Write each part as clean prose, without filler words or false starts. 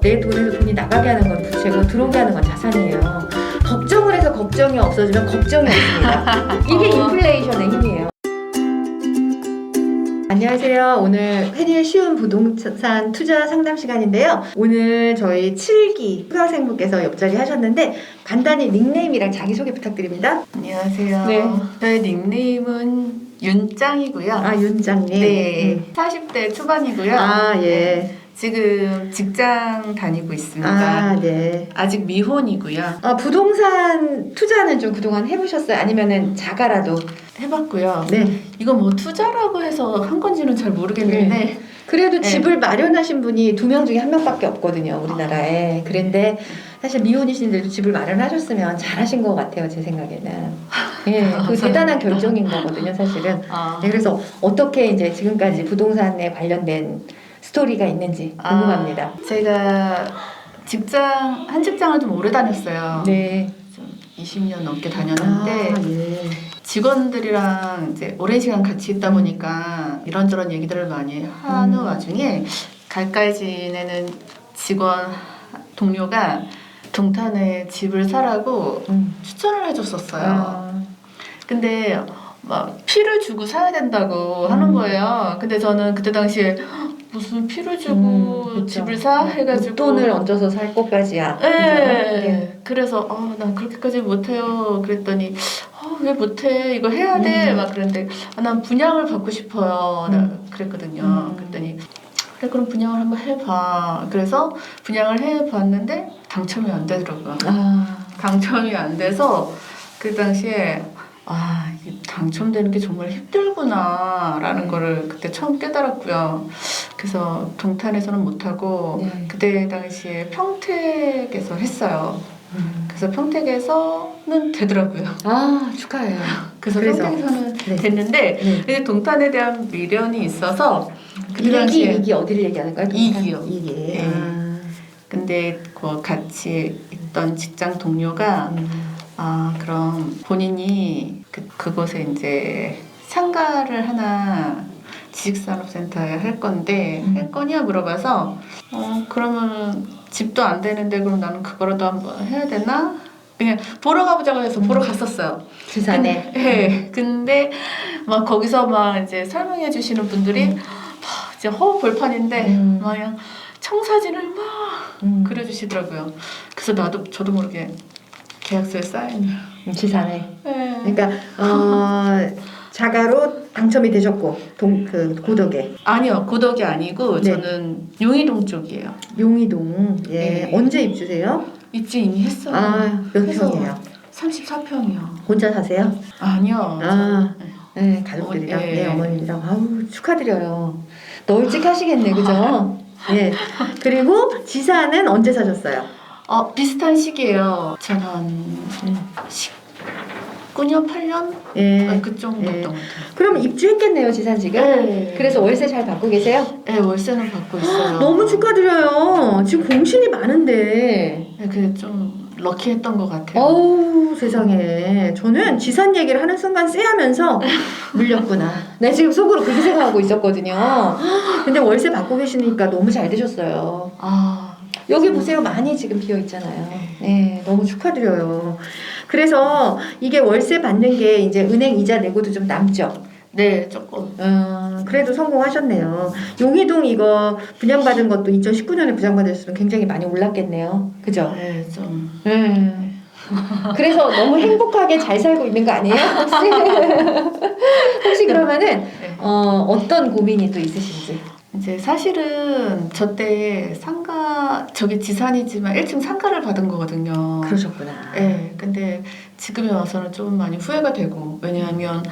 내 돈에서 돈이 나가게 하는 건 부채고 들어오게 하는 건 자산이에요. 걱정을 해서 걱정이 없어지면 걱정이 없습니다. 이게 인플레이션의 힘이에요. 안녕하세요. 오늘 페리의 쉬운 부동산 투자 상담 시간인데요. 오늘 저희 7기 수강생분께서 옆자리 하셨는데 간단히 닉네임이랑 자기소개 부탁드립니다. 안녕하세요. 네. 저의 닉네임은 윤짱이고요. 아, 윤장님. 네. 40대 초반이고요. 아, 예. 지금 직장 다니고 있습니다. 아, 네. 아직 미혼이고요. 아, 부동산 투자는 좀 그동안 해보셨어요? 아니면은 자가라도? 해봤고요. 네. 이거 뭐 투자라고 해서 한 건지는 잘 모르겠는데 그래도 네. 집을 마련하신 분이 2명 중에 1명밖에 없거든요, 우리나라에. 그런데 사실 미혼이신데도 집을 마련하셨으면 잘하신 것 같아요, 제 생각에는. 예, 그 대단한 결정인 거거든요, 사실은. 네, 그래서 어떻게 이제 지금까지 부동산에 관련된 스토리가 있는지 궁금합니다. 제가 한 직장을 좀 오래 다녔어요. 네. 좀 20년 넘게 다녔는데 예. 직원들이랑 이제 오랜 시간 같이 있다 보니까 이런저런 얘기들을 많이 하는 와중에 가까이 지내는 직원 동료가 동탄에 집을 사라고 추천을 해줬었어요. 아, 근데 막 피를 주고 사야 된다고 하는 거예요. 근데 저는 그때 당시에 무슨 피를 주고 그쵸. 집을 사? 해가지고 돈을 얹어서 살 것까지야. 네. 네. 그래서 난 그렇게까지 못해요. 그랬더니 왜 못해? 이거 해야 돼. 막 그랬는데 난 분양을 받고 싶어요. 그랬거든요. 그랬더니 그래 그럼 분양을 한번 해봐. 그래서 분양을 해봤는데 당첨이 안 되더라고요. 아, 당첨이 안 돼서 그 당시에 이게 당첨되는 게 정말 힘들구나라는 거를 그때 처음 깨달았고요. 그래서 동탄에서는 못하고 네. 그때 당시에 평택에서 했어요. 그래서 평택에서는 되더라고요. 아, 축하해요. 그래서 평택에서는 네. 됐는데 네. 근데 동탄에 대한 미련이 있어서 그때 당시에 이기 어디를 얘기하는 거예요? 이기요. 이기. 네. 근데 그 같이 있던 직장 동료가 그럼 본인이 그곳에 이제 상가를 하나 지식산업센터에 할 건데 할 거냐 물어봐서 그러면 집도 안 되는데 그럼 나는 그거라도 한번 해야 되나? 그냥 보러 가보자고 해서 보러 갔었어요. 부산에. 네. 근데 막 거기서 막 이제 설명해 주시는 분들이 막 이제 허허벌판인데 막 그냥 청사진을 막 그려주시더라고요. 그래서 저도 모르게 계약서에 사인을. 지산에. 네. 그러니까 자가로 당첨이 되셨고 그 고덕에. 아니요, 고덕이 아니고 네. 저는 용의동 쪽이에요. 용의동. 예. 네. 언제 입주세요? 입주 이미 했어요. 아, 몇 해서 평이에요? 34평이요. 혼자 사세요? 아니요. 아, 네, 가족들이랑, 네. 네, 어머님이랑. 아우, 축하드려요. 널찍하시겠네, 그죠? 예. 그리고 지사는 언제 사셨어요? 비슷한 시기예요. 저는 19년, 8년? 예. 그 정도였던 예. 것 같아요. 그럼 입주했겠네요, 지산 지금? 네. 그래서 월세 잘 받고 계세요? 네, 월세는 받고 있어요. 너무 축하드려요. 지금 공신이 많은데. 네, 그게 좀 럭키했던 것 같아요. 어우, 세상에. 저는 지산 얘기를 하는 순간 쎄하면서 물렸구나. 나 지금 속으로 그렇게 생각하고 있었거든요. 근데 월세 받고 계시니까 너무 잘 되셨어요. 여기 보세요. 많이 지금 비어 있잖아요. 네, 너무 축하드려요. 그래서 이게 월세 받는 게 이제 은행 이자 내고도 좀 남죠. 네, 조금. 그래도 성공하셨네요. 용의동 이거 분양받은 것도 2019년에 분양받으셨으면 굉장히 많이 올랐겠네요. 그죠? 네, 좀. 그래서 너무 행복하게 잘 살고 있는 거 아니에요? 혹시 그러면은 네. 어떤 고민이 또 있으신지? 이제 사실은 저 때 저기 지산이지만 1층 상가를 받은 거거든요. 그러셨구나. 네, 근데 지금에 와서는 좀 많이 후회가 되고, 왜냐하면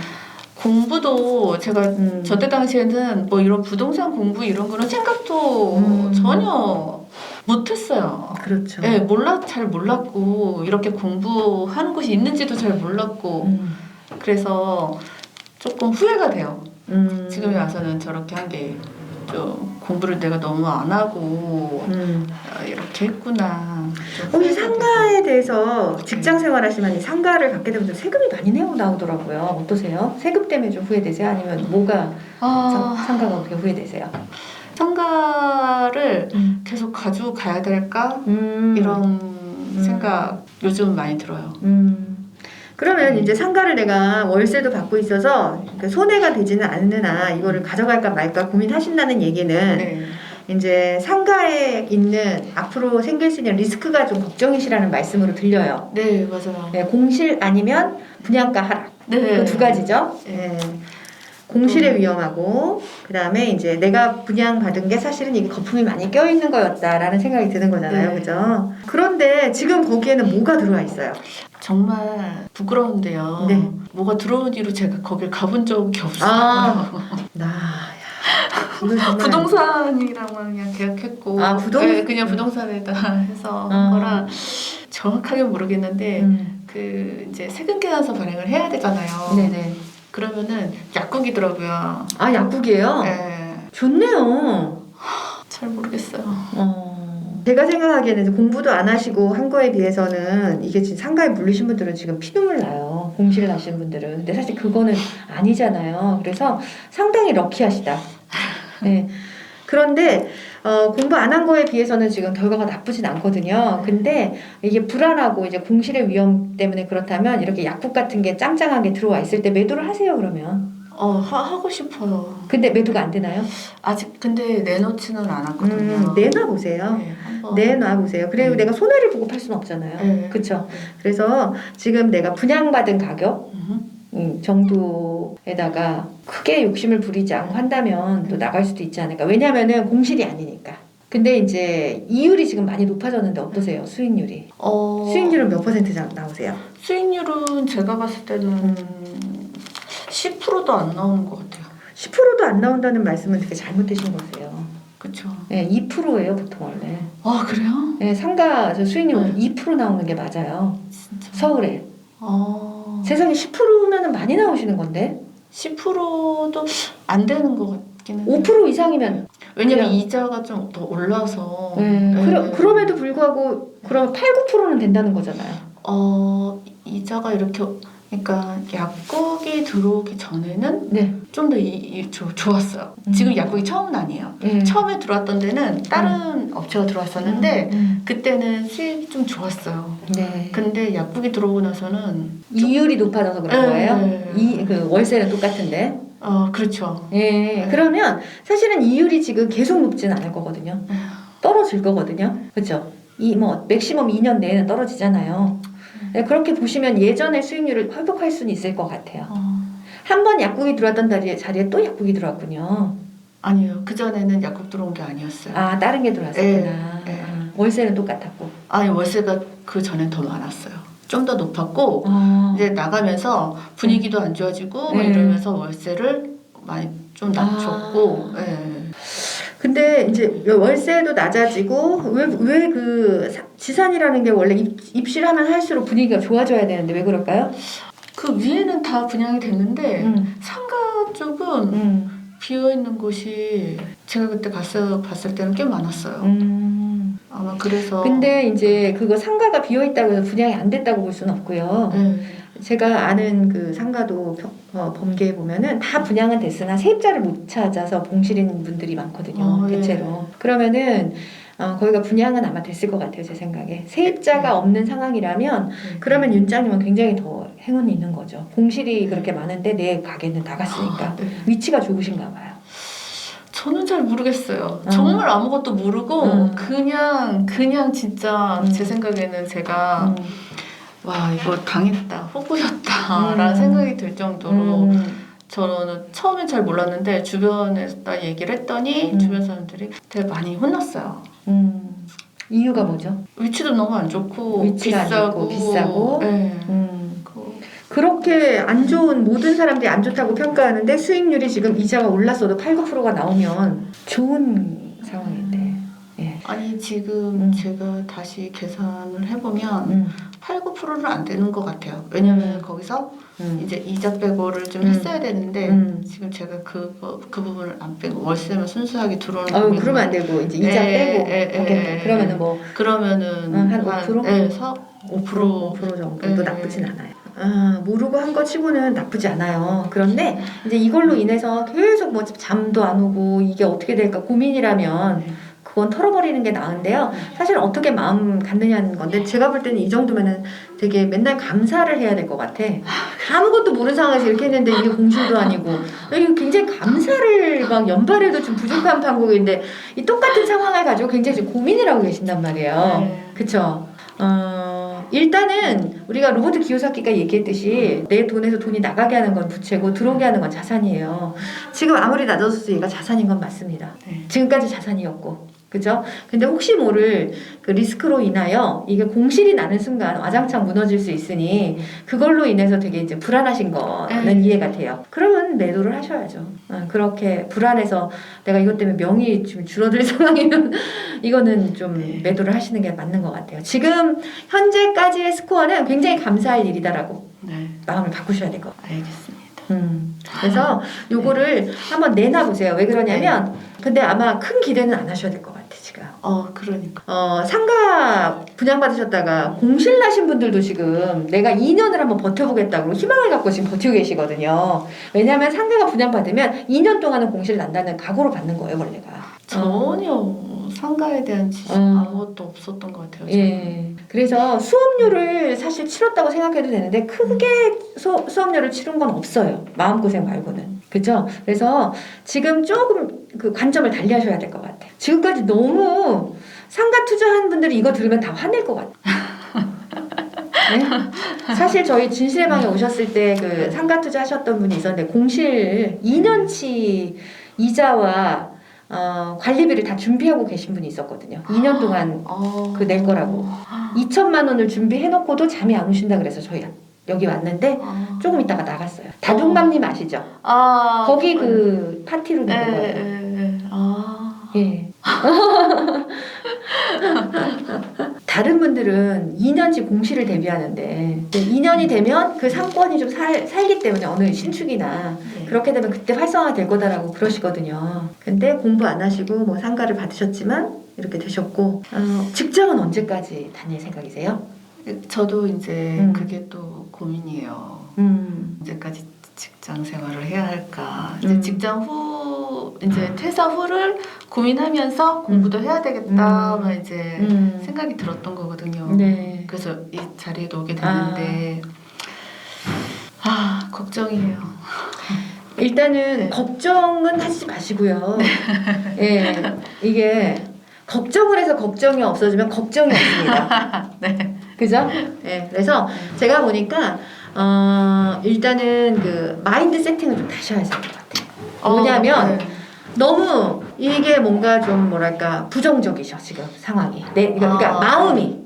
공부도 제가 저 때 당시에는 뭐 이런 부동산 공부 이런 거는 생각도 전혀 못했어요. 그렇죠. 네, 잘 몰랐고 이렇게 공부하는 곳이 있는지도 잘 몰랐고 그래서 조금 후회가 돼요. 지금에 와서는 저렇게 한 게 좀 공부를 내가 너무 안 하고 이렇게 했구나. 혹시 상가에 대해서 직장 생활하시면 이 상가를 갖게 되면 좀 세금이 많이 나오더라고요. 어떠세요? 세금 때문에 좀 후회되세요? 아니면 뭐가 상가가 그렇게 후회되세요? 상가를 계속 가지고 가야 될까? 이런 생각 요즘 많이 들어요. 그러면 이제 상가를 내가 월세도 받고 있어서 손해가 되지는 않으나 이거를 가져갈까 말까 고민하신다는 얘기는 네. 이제 상가에 있는 앞으로 생길 수 있는 리스크가 좀 걱정이시라는 말씀으로 들려요. 네, 맞아요. 네, 공실 아니면 분양가 하락. 네. 그 두 가지죠. 네. 공실에 위험하고 그다음에 이제 내가 분양받은 게 사실은 이게 거품이 많이 껴있는 거였다라는 생각이 드는 거잖아요. 네. 그죠? 그런데 지금 거기에는 뭐가 들어와 있어요? 정말 부끄러운데요. 네. 뭐가 들어온 뒤로 제가 거길 가본 적이 없어요. 이거 정말 부동산이랑 그냥 계약했고 네, 그냥 부동산에다 해서 한 거라 정확하게 모르겠는데 그 이제 세금 계산서 발행을 해야 되잖아요. 네네. 그러면은 약국이더라고요. 아, 약국이에요? 네. 좋네요. 잘 모르겠어요. 제가 생각하기에는 이제 공부도 안 하시고 한 거에 비해서는 이게 지금 상가에 물리신 분들은 지금 피눈물 나요. 공실을 하시는 분들은. 근데 사실 그거는 아니잖아요. 그래서 상당히 럭키하시다. 네. 그런데 공부 안 한 거에 비해서는 지금 결과가 나쁘진 않거든요. 근데 이게 불안하고 이제 공실의 위험 때문에 그렇다면 이렇게 약국 같은 게 짱짱하게 들어와 있을 때 매도를 하세요, 그러면. 하고 싶어요. 근데 매도가 안 되나요? 아직 근데 내놓지는 않았거든요. 내놔 보세요. 네, 한번. 내놔 보세요. 그리고 내가 손해를 보고 팔 수는 없잖아요. 네. 그렇죠? 그래서 지금 내가 분양받은 가격 정도에다가 크게 욕심을 부리지 않고 한다면 또 나갈 수도 있지 않을까. 왜냐면은 공실이 아니니까. 근데 이제 이율이 지금 많이 높아졌는데 어떠세요? 수익률이? 수익률은 몇 퍼센트 나오세요? 수익률은 제가 봤을 때는 10%도 안 나오는 것 같아요. 10%도 안 나온다는 말씀은 되게 잘못되신 거세요. 그렇죠. 네, 2%예요 보통 원래. 아 그래요? 네, 상가 수익률 2% 나오는 게 맞아요. 진짜. 서울에. 세상에 10%면은 많이 나오시는 건데 10%도 안 되는 것 같기는 해요. 5% 이상이면 왜냐면 그냥- 이자가 좀 더 올라서 그럼에도 불구하고 그럼 8, 9%는 된다는 거잖아요. 이자가 이렇게 그러니까 약국이 들어오기 전에는 네. 좀 더 좋았어요. 지금 약국이 처음은 아니에요. 처음에 들어왔던 데는 다른 업체가 들어왔었는데 그때는 수익이 좀 좋았어요. 네. 근데 약국이 들어오고 나서는 이율이 높아져서 그런 거예요? 네. 그 월세는 똑같은데. 그렇죠. 예. 네. 그러면 사실은 이율이 지금 계속 높지는 않을 거거든요. 떨어질 거거든요. 그렇죠? 맥시멈 2년 내에는 떨어지잖아요. 네, 그렇게 보시면 예전의 수익률을 회복할 수는 있을 것 같아요. 한 번 약국이 들어왔던 자리에 또 약국이 들어왔군요. 아니요. 그전에는 약국 들어온 게 아니었어요. 아, 다른 게 들어왔었구나. 네. 월세는 똑같았고. 아니 월세가 그 전엔 더 많았어요. 좀 더 높았고 이제 나가면서 분위기도 안 좋아지고 막 이러면서 월세를 많이 좀 낮췄고. 근데 이제 월세도 낮아지고 왜 그 지산이라는 게 원래 입실하면 할수록 분위기가 좋아져야 되는데 왜 그럴까요? 그 위에는 다 분양이 됐는데 상가 쪽은 비어 있는 곳이 제가 그때 봤을 때는 꽤 많았어요. 아마 그래서. 근데 이제 그거 상가가 비어 있다고 해서 분양이 안 됐다고 볼 수는 없고요. 제가 아는 그 상가도 범계에 보면은 다 분양은 됐으나 세입자를 못 찾아서 봉실인 분들이 많거든요. 대체로. 그러면은 거기가 분양은 아마 됐을 것 같아요. 제 생각에. 세입자가 없는 상황이라면 그러면 윤장님은 굉장히 더 행운이 있는 거죠. 공실이 그렇게 많은데 내 가게는 나갔으니까. 위치가 좋으신가 봐요. 저는 잘 모르겠어요. 정말 아무것도 모르고 그냥 진짜 제 생각에는 제가 와 이거 당했다, 호구였다 라는 생각이 들 정도로 저는 처음엔 잘 몰랐는데 주변에다 얘기를 했더니 주변 사람들이 되게 많이 혼났어요. 이유가 뭐죠? 위치도 너무 안 좋고 위치가 비싸고. 안 좋고 비싸고 네. 그렇게 안 좋은 모든 사람들이 안 좋다고 평가하는데 수익률이 지금 이자가 올랐어도 8, 9%가 나오면 좋은 상황인데. 예. 아니 지금 제가 다시 계산을 해보면 8, 9%는 안 되는 것 같아요. 왜냐면 거기서 이제 이자 빼고를 좀 했어야 되는데 지금 제가 그 부분을 안 빼고 월세만 순수하게 들어오는 거예요. 그러면 안 되고 이제 이자 빼고 그러면은 뭐 그러면은 한 5%? 5% 5% 정도 나쁘진 않아요. 모르고 한 거 치고는 나쁘지 않아요. 그런데 이제 이걸로 인해서 계속 뭐 잠도 안 오고 이게 어떻게 될까 고민이라면 그건 털어버리는 게 나은데요. 사실 어떻게 마음 갖느냐는 건데 제가 볼 때는 이 정도면은 되게 맨날 감사를 해야 될 것 같아. 아무것도 모르는 상황에서 이렇게 했는데 이게 공실도 아니고 이거 굉장히 감사를 막 연발해도 좀 부족한 판국인데 이 똑같은 상황을 가지고 굉장히 지금 고민을 하고 계신단 말이에요. 그쵸? 일단은 우리가 로버트 기요사키가 얘기했듯이 내 돈에서 돈이 나가게 하는 건 부채고 들어오게 하는 건 자산이에요. 지금 아무리 낮아져서 얘가 자산인 건 맞습니다. 지금까지 자산이었고. 그죠? 근데 혹시 모를 그 리스크로 인하여 이게 공실이 나는 순간 와장창 무너질 수 있으니 그걸로 인해서 되게 이제 불안하신 거는 이해가 돼요. 그러면 매도를 하셔야죠. 그렇게 불안해서 내가 이것 때문에 명이 좀 줄어들 상황이면 이거는 좀 매도를 하시는 게 맞는 것 같아요. 지금 현재까지의 스코어는 굉장히 감사할 일이다라고 마음을 바꾸셔야 될 것 같아요. 알겠습니다. 그래서 요거를 한번 내놔보세요. 왜 그러냐면 근데 아마 큰 기대는 안 하셔야 될 것 같아 지금. 그러니까. 상가 분양받으셨다가 공실 나신 분들도 지금 내가 2년을 한번 버텨보겠다고 희망을 갖고 지금 버티고 계시거든요. 왜냐하면 상가가 분양받으면 2년 동안은 공실 난다는 각오로 받는 거예요 원래가. 전혀 상가에 대한 지식 아무것도 없었던 것 같아요. 예. 그래서 수업료를 사실 치렀다고 생각해도 되는데 크게 수업료를 치른 건 없어요. 마음고생 말고는. 그죠? 그래서 지금 조금 그 관점을 달리하셔야 될 것 같아요. 지금까지 너무 상가 투자한 분들이 이거 들으면 다 화낼 것 같아요. 네? 사실 저희 진실의 방에 오셨을 때 그 상가 투자하셨던 분이 있었는데 공실 2년치 이자와 관리비를 다 준비하고 계신 분이 있었거든요. 2년 동안 그 낼 거라고. 2천만 원을 준비해놓고도 잠이 안 오신다 그래서 저희 여기 왔는데 조금 있다가 나갔어요. 다둥맘님 아시죠? 거기 그 파티로 낸 거예요. 예. 다른 분들은 2년치 공시를 대비하는데 2년이 되면 그 상권이 좀 살기 때문에 어느 신축이나 그렇게 되면 그때 활성화 될 거다라고 그러시거든요. 근데 공부 안 하시고 뭐 상가를 받으셨지만 이렇게 되셨고 직장은 언제까지 다닐 생각이세요? 저도 이제 그게 또 고민이에요. 언제까지 직장 생활을 해야 할까? 이제 직장 후 이제 퇴사 후를 고민하면서 공부도 해야 되겠다 막 이제 생각이 들었던 거거든요. 네. 그래서 이 자리에 오게 됐는데 걱정이에요. 일단은 걱정은 하지 마시고요. 예, 이게 걱정을 해서 걱정이 없어지면 걱정이 없습니다. 그죠? 예, 그래서 제가 보니까 일단은 그 마인드 세팅을 좀 다시 해야 될 것 같아요. 뭐냐면 너무 이게 뭔가 좀 뭐랄까 부정적이셔 지금 상황이. 그러니까 마음이.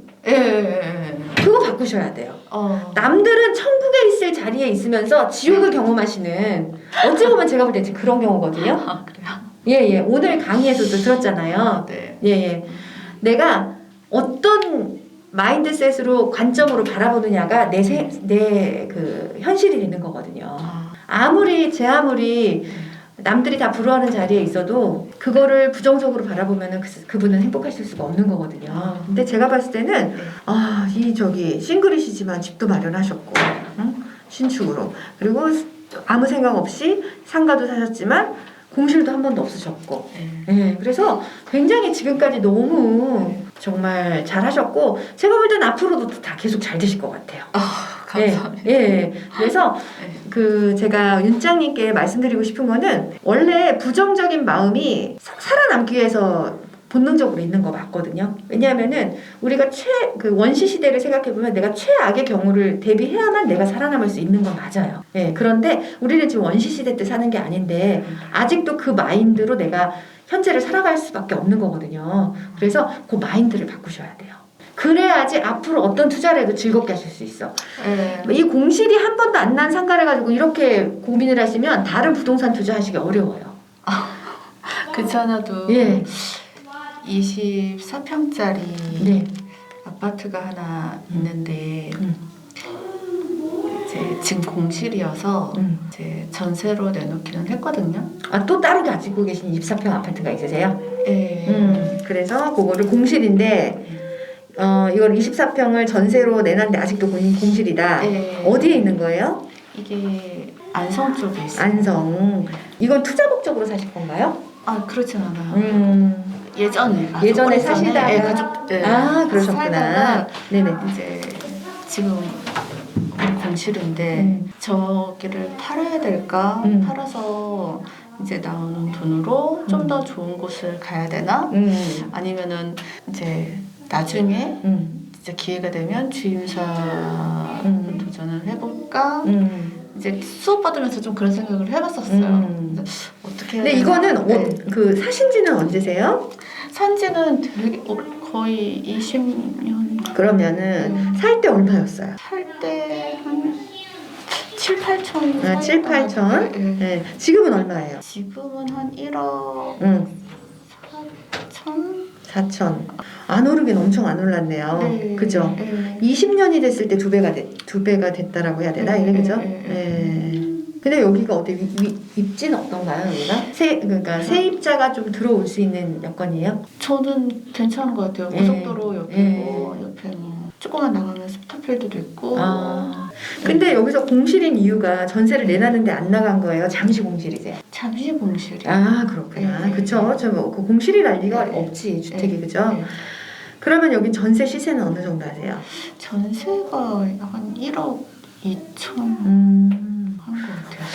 그거 바꾸셔야 돼요. 남들은 천국에 있을 자리에 있으면서 지옥을 경험하시는 어찌 보면 제가 볼 때 지금 그런 경우거든요. 그래요? 예. 오늘 강의에서도 들었잖아요. 예. 내가 어떤 마인드셋으로 관점으로 바라보느냐가 내 그 현실이 되는 거거든요. 아무리 남들이 다 부러워하는 자리에 있어도 그거를 부정적으로 바라보면은 그분은 행복하실 수가 없는 거거든요. 근데 제가 봤을 때는 싱글이시지만 집도 마련하셨고 신축으로 그리고 아무 생각 없이 상가도 사셨지만 공실도 한 번도 없으셨고 그래서 굉장히 지금까지 너무 정말 잘하셨고 제가 볼 때는 앞으로도 다 계속 잘 되실 것 같아요. 감사합니다. 그래서 그 제가 윤장님께 말씀드리고 싶은 거는 원래 부정적인 마음이 살아남기 위해서 본능적으로 있는 거 맞거든요. 왜냐하면은 우리가 그 원시 시대를 생각해 보면 내가 최악의 경우를 대비해야만 내가 살아남을 수 있는 건 맞아요. 그런데 우리는 지금 원시 시대 때 사는 게 아닌데 아직도 그 마인드로 내가 현재를 살아갈 수밖에 없는 거거든요. 그래서 그 마인드를 바꾸셔야 돼요. 그래야지 앞으로 어떤 투자를 해도 즐겁게 하실 수 있어. 이 공실이 한 번도 안 난 상가를 가지고 이렇게 고민을 하시면 다른 부동산 투자하시기 어려워요. 그렇잖아도 24평짜리 아파트가 하나 있는데 이제 지금 공실이어서 이제 전세로 내놓기는 했거든요. 또 따로 가지고 계신 24평 아파트가 있으세요? 그래서 그거를 공실인데 이걸 24평을 전세로 내놨는데 아직도 공실이다. 네. 어디에 있는 거예요? 이게 안성 쪽에 있어요. 안성. 이건 투자 목적으로 사실 건가요? 아 그렇진 않아요. 예전에 예전에 사시다가 네, 가족 네. 아 그러셨구나. 살다가 네네. 이제 지금 공실인데 저기를 팔아야 될까? 팔아서 이제 나오는 돈으로 좀 더 좋은 곳을 가야 되나? 아니면은 이제 나중에 이제 기회가 되면 주임사 도전을 해볼까? 이제 수업 받으면서 좀 그런 생각을 해봤었어요. 어떻게 해야 근데 되나? 이거는 네. 그 사신지는 언제세요? 산지는 되게 거의 20년. 그러면은 살 때 얼마였어요? 살 때 한 7, 8천. 아, 7, 8천? 네. 네. 지금은 얼마예요? 지금은 한 1억 4천? 4천. 안 오르긴 엄청 안 올랐네요. 네. 그죠? 네. 20년이 됐을 때 두 배가 됐다라고 해야 되나? 이게 그죠? 네. 근데 여기가 어디 입지는 어떤가요, 여기가? 그러니까 세입자가 좀 들어올 수 있는 여건이에요? 저는 괜찮은 것 같아요. 고속도로 옆이고 옆에 뭐 조금만 나가면 스타필드도 있고. 근데 여기서 공실인 이유가 전세를 내놨는데 안 나간 거예요? 잠시 공실이세요? 잠시 공실이. 아 그렇구나. 그쵸? 그 공실이랄 리가 없지 주택이 그죠? 그러면 여기 전세 시세는 어느 정도 하세요? 전세가 한 1억 2천 한 것 같아요.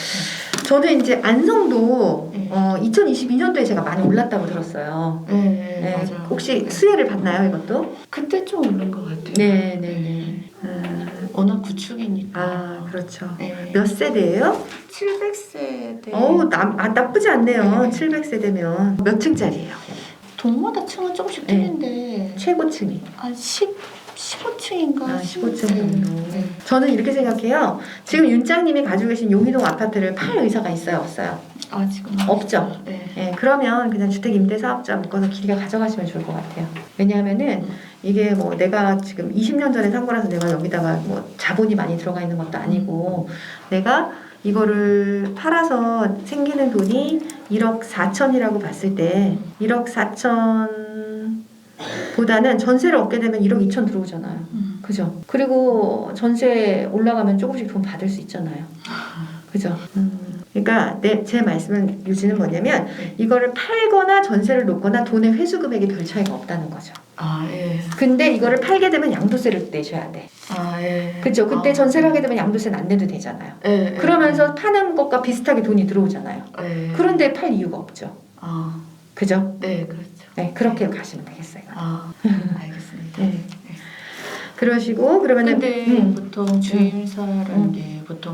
저는 이제 안성도 네. 2022년도에 제가 많이 올랐다고 들었어요. 네, 맞아요. 혹시 수혜를 받나요 이것도? 그때 좀 오른 것 같아요. 네네네. 워낙 구축이니까. 아 그렇죠. 네. 몇 세대예요? 700세대. 나쁘지 않네요. 네. 700세대면 몇 층짜리예요? 동마다 층은 조금씩 틀린데 최고층이? 한 15층인가? 15층 정도. 저는 이렇게 생각해요. 지금 윤장님이 가지고 계신 용희동 아파트를 팔 의사가 있어요, 없어요? 아 지금 없죠. 네. 그러면 그냥 주택임대사업자 묶어서 길게 가져가시면 좋을 것 같아요. 왜냐하면은 이게 뭐 내가 지금 20년 전에 산 거라서 내가 여기다가 뭐 자본이 많이 들어가 있는 것도 아니고 내가 이거를 팔아서 생기는 돈이 1억 4천이라고 봤을 때 1억 4천 보다는 전세를 얻게 되면 1억 2천 들어오잖아요. 그죠? 그리고 전세 올라가면 조금씩 돈 받을 수 있잖아요. 그죠? 그러니까 제 말씀은 유지는 뭐냐면 이거를 팔거나 전세를 놓거나 돈의 회수 금액이 별 차이가 없다는 거죠. 아 예. 근데 이거를 팔게 되면 양도세를 내셔야 돼. 아 예. 그죠? 그때 전세를 하게 되면 양도세는 안 내도 되잖아요. 예. 그러면서 파는 것과 비슷하게 돈이 들어오잖아요. 예. 그런데 팔 이유가 없죠. 아 그죠? 네 그렇죠. 네, 그렇게 가시면 되겠어요. 아 알겠습니다. 네. 그러시고 그러면은 근데 보통 주임사라는 게 보통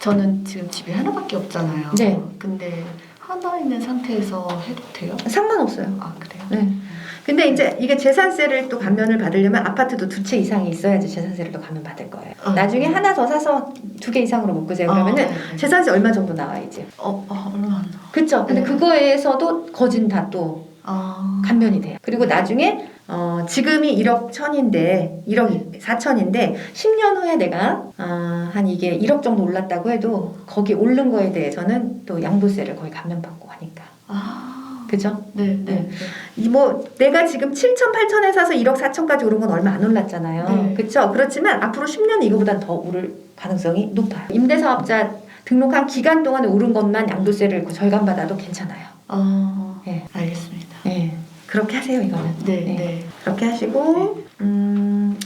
저는 지금 집이 하나밖에 없잖아요. 네. 근데 하나 있는 상태에서 해도 돼요? 상관없어요. 아 그래요? 네. 근데 이제 이게 재산세를 또 감면을 받으려면 아파트도 2채 이상이 있어야지 재산세를 또 감면 받을 거예요. 나중에 하나 더 사서 2개 이상으로 묶으세요. 그러면은 재산세 얼마 정도 나와야지. 얼마 안 나와. 그쵸? 근데 그거에서도 거진 다 또 감면이 돼요. 그리고 나중에 지금이 1억 1천인데 1억 4천인데 10년 후에 내가 한 이게 1억 정도 올랐다고 해도 거기 오른 거에 대해서는 또 양도세를 거의 감면받고 하니까. 그죠? 네. 뭐 내가 지금 7천 8천에 사서 1억 4천까지 오른 건 얼마 안 올랐잖아요. 네. 그렇죠? 그렇지만 앞으로 10년은 이거보다 더 오를 가능성이 높아요. 임대사업자 등록한 기간 동안에 오른 것만 양도세를 절감받아도 괜찮아요. 네. 알겠습니다. 네. 그렇게 하세요 이거는. 네. 그렇게 하시고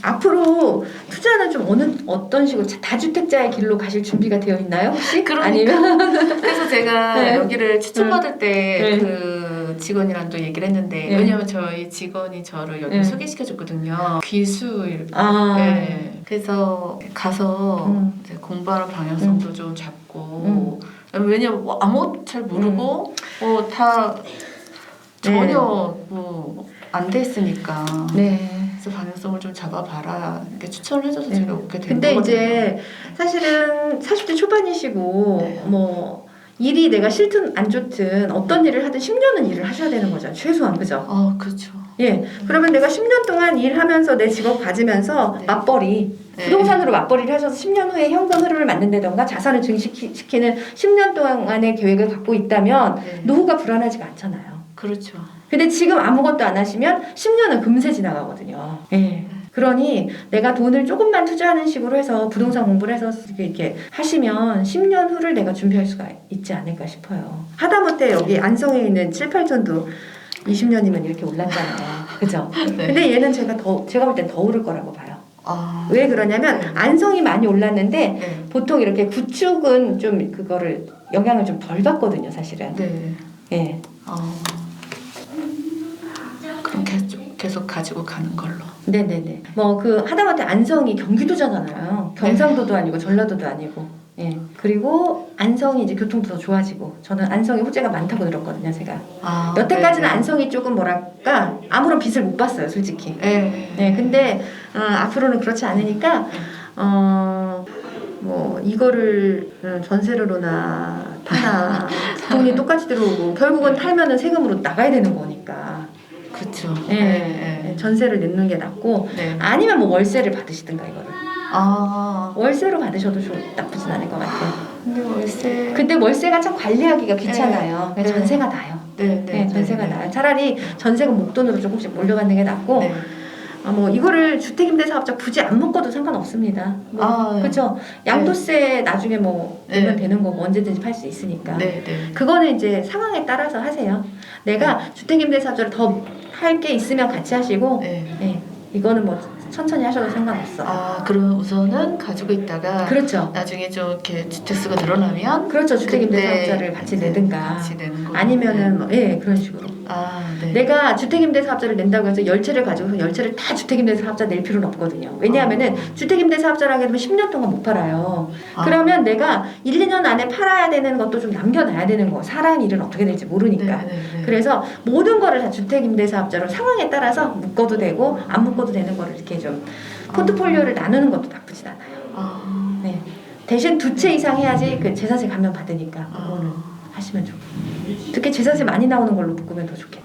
앞으로 투자는 좀 어떤 식으로 다주택자의 길로 가실 준비가 되어 있나요 혹시? 아니면 그래서 제가 네. 여기를 추천받을 때 네. 그 직원이랑 또 얘기를 했는데 네. 왜냐면 저희 직원이 저를 여기 네. 소개시켜줬거든요. 귀수 이렇게. 아. 네. 그래서 가서 이제 공부하는 방향성도 좀 잡고 왜냐면 뭐 아무것도 잘 모르고 다 전혀 뭐 안 돼 있으니까. 네. 그래서 방향성을 좀 잡아봐라 이렇게 추천을 해줘서 네. 제가 오게 된 근데 거거든요. 이제 사실은 40대 초반이시고 네. 뭐 일이 내가 싫든 안 좋든 어떤 일을 하든 10년은 일을 하셔야 되는 거죠. 최소한 그죠? 그렇죠. 예. 그러면 내가 10년 동안 일하면서 내 직업 가지면서 네. 맞벌이 네. 부동산으로 맞벌이를 하셔서 10년 후에 현금 흐름을 만든다던가 자산을 증식시키는 10년 동안의 계획을 갖고 있다면 네. 노후가 불안하지가 않잖아요. 그렇죠. 근데 지금 아무것도 안 하시면 10년은 금세 지나가거든요. 예. 그러니 내가 돈을 조금만 투자하는 식으로 해서 부동산 공부를 해서 이렇게 하시면 10년 후를 내가 준비할 수가 있지 않을까 싶어요. 하다못해 여기 안성에 있는 7, 8천도 20년이면 이렇게 올랐잖아요. 그죠? 네. 근데 얘는 제가 볼 땐 더 오를 거라고 봐요. 아. 왜 그러냐면 네. 안성이 많이 올랐는데 네. 보통 이렇게 구축은 좀 그거를 영향을 좀 덜 받거든요, 사실은. 네. 예. 그럼 계속 가지고 가는 걸로. 네네네. 뭐 그 하다못해 안성이 경기도잖아요. 경상도도 아니고 전라도도 아니고. 예. 그리고 안성이 이제 교통도 더 좋아지고 저는 안성에 호재가 많다고 들었거든요, 제가. 여태까지는 네. 안성이 조금 뭐랄까 아무런 빚을 못 봤어요, 솔직히. 네. 네. 근데 앞으로는 그렇지 않으니까 뭐 이거를 전세로나 파나 돈이 똑같이 들어오고 결국은 팔면은 세금으로 나가야 되는 거니까. 그렇죠. 예. 네. 전세를 내는 게 낫고 네. 아니면 뭐 월세를 받으시든가 이거를. 아. 월세로 받으셔도 나쁘진 않을 것 같아요. 근데 월세. 근데 월세가 참 관리하기가 귀찮아요. 네. 그래서 전세가 나요. 네. 네, 전세가 나요. 차라리 전세금 목돈으로 조금씩 몰려가는 게 낫고 네. 뭐 이거를 주택임대사업자 굳이 안 묶어도 상관없습니다. 뭐, 네. 그렇죠. 양도세 나중에 뭐 내면 네. 되는 거고 언제든지 팔 수 있으니까. 네. 네. 그거는 이제 상황에 따라서 하세요. 내가 주택임대사업자를 더 할 게 있으면 같이 하시고 네. 네, 이거는 뭐 천천히 하셔도 상관없어. 그럼 우선은 가지고 있다가 그렇죠. 나중에 좀 이렇게 주택수가 늘어나면 그렇죠. 주택임대사업자를 그때 같이 내든가 같이 내는 거. 아니면은 뭐, 예, 그런 식으로. 네. 내가 주택임대사업자를 낸다고 해서 열채를 가지고서 열채를 다 주택임대사업자 낼 필요는 없거든요. 왜냐하면은 주택임대사업자를 하게 되면 10년 동안 못 팔아요. 그러면 내가 1, 2년 안에 팔아야 되는 것도 좀 남겨놔야 되는 거. 사람 일은 어떻게 될지 모르니까. 네. 그래서 모든 거를 다 주택임대사업자로 상황에 따라서 묶어도 되고 안 묶어도 되는 거를 이렇게 좀 포트폴리오를 나누는 것도 나쁘진 않아요. 네. 대신 2채 이상 해야지 그 재산세 감면 받으니까 그거는 하시면 좋고. 특히 재산세 많이 나오는 걸로 묶으면 더 좋겠다.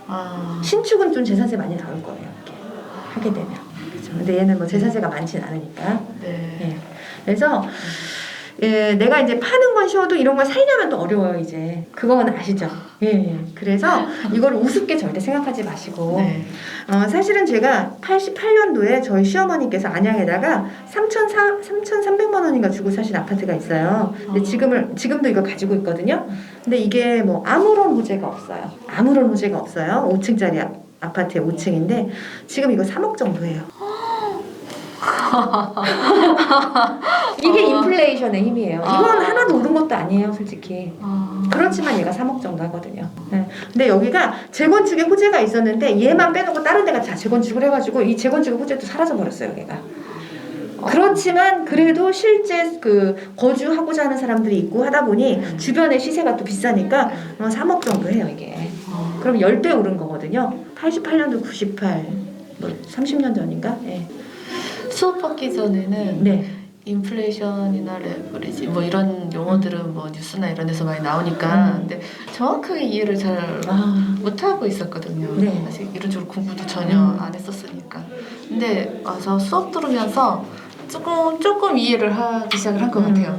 신축은 좀 재산세 많이 나올 거예요. 이렇게 하게 되면. 그렇죠. 근데 얘는 뭐 재산세가 많진 않으니까. 네. 예. 그래서 예, 내가 이제 파는 건 쉬워도 이런 걸 살려면 또 어려워요, 이제. 그거는 아시죠? 예. 그래서 이걸 우습게 절대 생각하지 마시고. 네. 사실은 제가 88년도에 저희 시어머니께서 안양에다가 3,300만 원인가 주고 사신 아파트가 있어요. 근데 지금도 이걸 가지고 있거든요. 근데 이게 뭐 아무런 호재가 없어요. 아무런 호재가 없어요. 5층짜리 아파트에 5층인데 지금 이거 3억 정도 해요. 이게 인플레이션의 힘이에요. 이건 하나도 오른 것도 아니에요, 솔직히. 그렇지만 얘가 3억 정도 하거든요. 네. 근데 여기가 재건축에 호재가 있었는데 얘만 빼놓고 다른 데가 다 재건축을 해가지고 이 재건축의 호재도 사라져 버렸어요, 얘가. 그렇지만 그래도 실제 그 거주하고자 하는 사람들이 있고 하다 보니 주변의 시세가 또 비싸니까 3억 정도 해요, 이게. 그럼 10배 오른 거거든요. 88년도 98, 뭐 30년 전인가? 네. 수업 받기 전에는 네. 인플레이션이나 레버리지 뭐 이런 용어들은 뭐 뉴스나 이런 데서 많이 나오니까 근데 정확하게 이해를 잘 못하고 있었거든요. 네. 사실 이런 쪽으로 공부도 전혀 안 했었으니까. 근데 와서 수업 들으면서 조금 이해를 하기 시작을 한 것 같아요.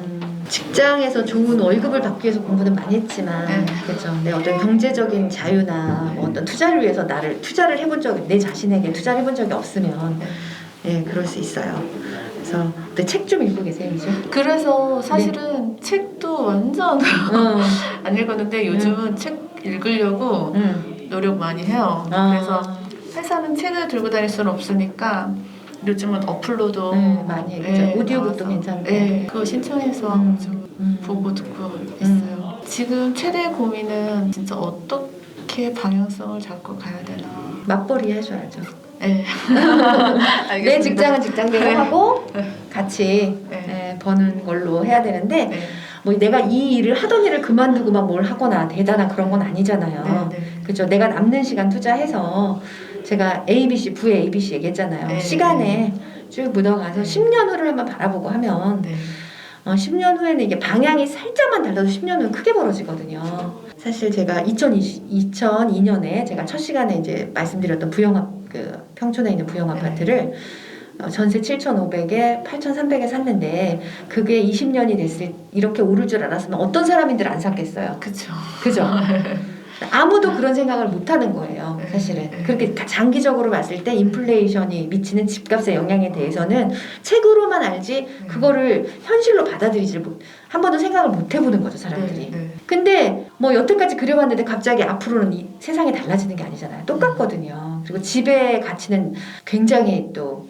직장에서 좋은 월급을 받기 위해서 공부는 많이 했지만 그렇죠. 내 어떤 경제적인 자유나 뭐 어떤 투자를 위해서 투자를 해본 적이 내 자신에게 투자를 해본 적이 없으면 예, 그럴 수 있어요. 그래서 근데 책 좀 읽고 계세요, 이제? 그래서 사실은 책도 완전 안 읽었는데 요즘은 책 읽으려고 노력 많이 해요. 그래서 회사는 책을 들고 다닐 수는 없으니까 요즘은 어플로도 많이 읽죠. 오디오북도 나와서. 괜찮고. 그거 신청해서 좀 보고 듣고 있어요. 지금 최대 고민은 진짜 어떻게 방향성을 잡고 가야 되나. 맞벌이 하셔야죠. 네. 내 직장은 직장대로 하고 네. 같이 버는 걸로 해야 되는데 네. 뭐 내가 이 일을 하던 일을 그만두고 막 뭘 하거나 대단한 그런 건 아니잖아요. 그렇죠. 내가 남는 시간 투자해서 제가 ABC, 부의 ABC 얘기했잖아요. 시간에 쭉 묻어가서 10년 후를 한번 바라보고 하면 10년 후에는 이게 방향이 살짝만 달라도 10년 후에 크게 벌어지거든요. 사실 제가 2002년에 제가 첫 시간에 이제 말씀드렸던 평촌에 있는 부영 아파트를 전세 7,500에 8,300에 샀는데 그게 20년이 됐을 이렇게 오를 줄 알았으면 어떤 사람인들 안 샀겠어요. 그렇죠. 그죠? 아무도 그런 생각을 못 하는 거예요. 사실은. 네. 그렇게 장기적으로 봤을 때 인플레이션이 미치는 집값의 영향에 대해서는 책으로만 알지 그거를 현실로 받아들이지 한 번도 생각을 못 해보는 거죠, 사람들이. 네. 근데 뭐 여태까지 그려왔는데 갑자기 앞으로는 이 세상이 달라지는 게 아니잖아요. 똑같거든요. 그리고 집의 가치는 굉장히 또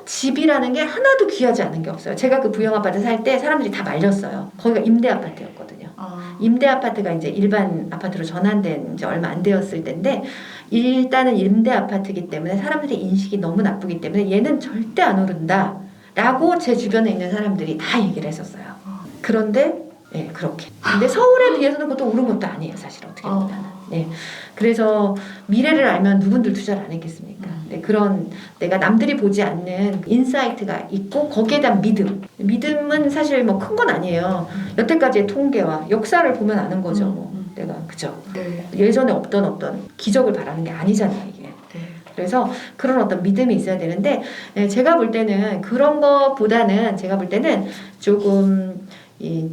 집이라는 게 하나도 귀하지 않은 게 없어요. 제가 그 부영 아파트 살 때 사람들이 다 말렸어요. 거기가 임대 아파트였거든요. 임대 아파트가 이제 일반 아파트로 전환된 지 얼마 안 되었을 때인데 일단은 임대 아파트이기 때문에 사람들의 인식이 너무 나쁘기 때문에 얘는 절대 안 오른다 라고 제 주변에 있는 사람들이 다 얘기를 했었어요. 그런데 네, 그렇게. 근데 서울에 비해서는 그것도 오른 것도 아니에요, 사실 어떻게 보면. 네. 그래서 미래를 알면 누군들 투자를 안 했겠습니까? 네, 그런 내가 남들이 보지 않는 인사이트가 있고 거기에 대한 믿음. 믿음은 사실 뭐 큰 건 아니에요. 여태까지의 통계와 역사를 보면 아는 거죠. 뭐. 내가 그죠. 네. 예전에 없던 어떤 기적을 바라는 게 아니잖아요, 이게. 네. 그래서 그런 어떤 믿음이 있어야 되는데 네, 제가 볼 때는 그런 것보다는 제가 볼 때는 조금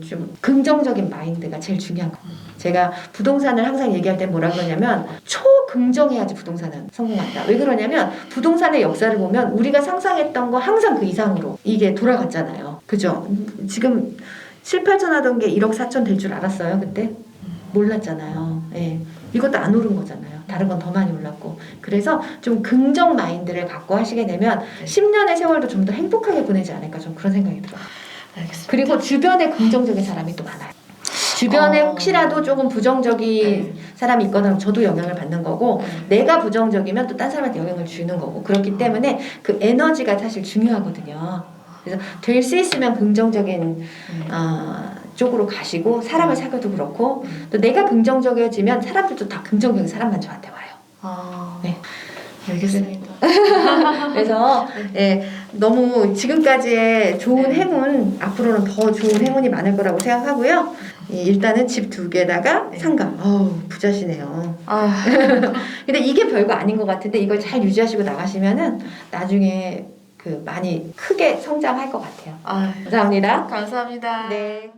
좀 긍정적인 마인드가 제일 중요한 거예요. 제가 부동산을 항상 얘기할 때 뭐라 그러냐면 초긍정해야지 부동산은 성공한다. 왜 그러냐면 부동산의 역사를 보면 우리가 상상했던 거 항상 그 이상으로 이게 돌아갔잖아요. 그죠? 지금 7, 8천 하던 게 1억 4천 될 줄 알았어요 그때? 몰랐잖아요. 예. 이것도 안 오른 거잖아요. 다른 건 더 많이 올랐고. 그래서 좀 긍정 마인드를 갖고 하시게 되면 10년의 세월도 좀 더 행복하게 보내지 않을까 좀 그런 생각이 들어요. 알겠습니다. 그리고 주변에 긍정적인 사람이 또 많아요. 주변에 혹시라도 조금 부정적인 사람이 있거나 그러면 저도 영향을 받는 거고 내가 부정적이면 또 딴 사람한테 영향을 주는 거고 그렇기 때문에 그 에너지가 사실 중요하거든요. 그래서 될 수 있으면 긍정적인 쪽으로 가시고 사람을 사귀어도 그렇고 또 내가 긍정적이어지면 사람들도 다 긍정적인 사람만 저한테 와요. 네. 알겠습니다. 그래서 예, 너무 지금까지의 좋은 행운 앞으로는 더 좋은 행운이 많을 거라고 생각하고요. 예, 일단은 집 2개에다가 상가. 어우 부자시네요. 근데 이게 별거 아닌 것 같은데 이걸 잘 유지하시고 나가시면은 나중에 그 많이 크게 성장할 것 같아요. 감사합니다. 감사합니다. 네.